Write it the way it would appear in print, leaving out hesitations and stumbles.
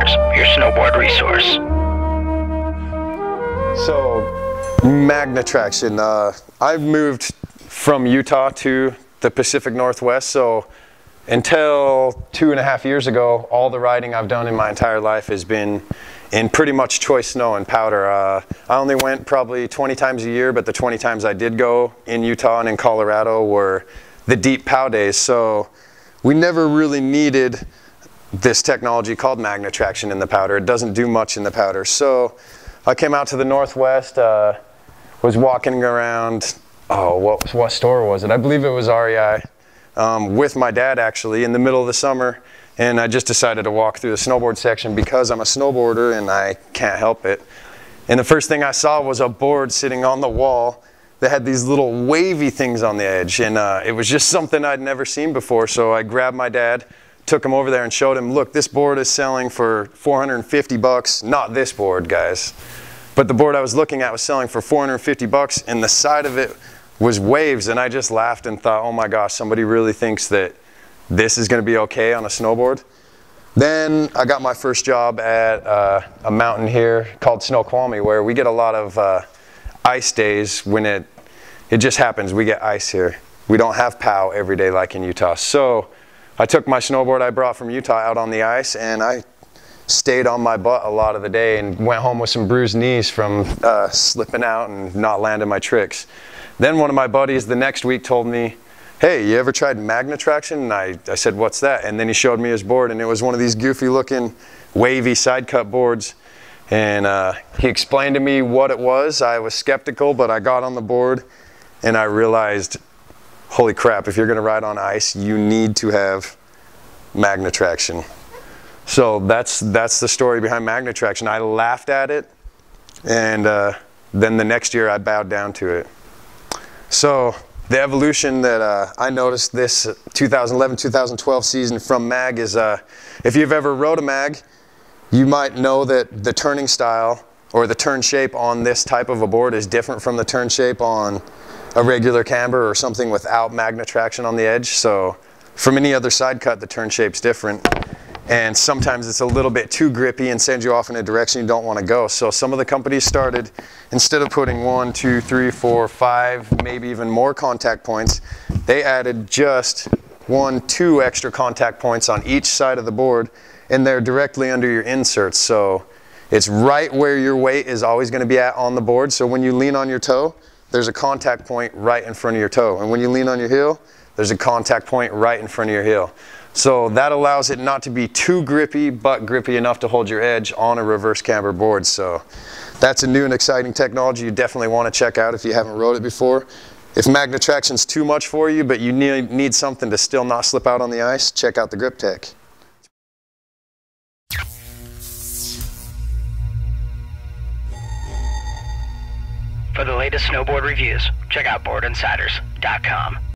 Insiders, your snowboard resource. So, Magnatraction. I've moved from Utah to the Pacific Northwest, so until 2.5 years ago, all the riding I've done in my entire life has been in pretty much choice snow and powder. I only went probably 20 times a year, but the 20 times I did go in Utah and in Colorado were the deep POW days. So we never really needed this technology called Magnatraction in the powder. It doesn't do much in the powder. So I came out to the Northwest, was walking around, what store was it? I believe it was REI, with my dad actually in the middle of the summer. And I just decided to walk through the snowboard section because I'm a snowboarder and I can't help it. And the first thing I saw was a board sitting on the wall that had these little wavy things on the edge. And it was just something I'd never seen before. So I grabbed my dad, took him over there and showed him, look, this board is selling for 450 bucks. Not this board, guys. But the board I was looking at was selling for 450 bucks and the side of it was waves. And I just laughed and thought, oh my gosh, somebody really thinks that this is going to be okay on a snowboard. Then I got my first job at a mountain here called Snoqualmie, where we get a lot of ice days when it just happens. We get ice here. We don't have POW every day like in Utah. So I took my snowboard I brought from Utah out on the ice and I stayed on my butt a lot of the day and went home with some bruised knees from slipping out and not landing my tricks. Then one of my buddies the next week told me, hey, you ever tried Magnatraction? And I said, what's that? And then he showed me his board and it was one of these goofy looking wavy side cut boards. And he explained to me what it was. I was skeptical, but I got on the board and I realized, holy crap, if you're gonna ride on ice, you need to have Magnatraction. So that's the story behind Magnatraction. I laughed at it and then the next year I bowed down to it. So the evolution that I noticed this 2011-2012 season from Mag is if you've ever rode a Mag, you might know that the turning style or the turn shape on this type of a board is different from the turn shape on a regular camber or something without Magnatraction on the edge. So from any other side cut, the turn shape's different. And sometimes it's a little bit too grippy and sends you off in a direction you don't want to go. So some of the companies started, instead of putting 1, 2, 3, 4, 5, maybe even more contact points, they added just 1, 2 extra contact points on each side of the board, and they're directly under your inserts. So it's right where your weight is always going to be at on the board. So when you lean on your toe, there's a contact point right in front of your toe. And when you lean on your heel, there's a contact point right in front of your heel. So that allows it not to be too grippy, but grippy enough to hold your edge on a reverse camber board. So that's a new and exciting technology you definitely want to check out if you haven't rode it before. If Magnatraction's too much for you, but you need something to still not slip out on the ice, check out the Lib-Tech. For the latest snowboard reviews, check out boardinsiders.com.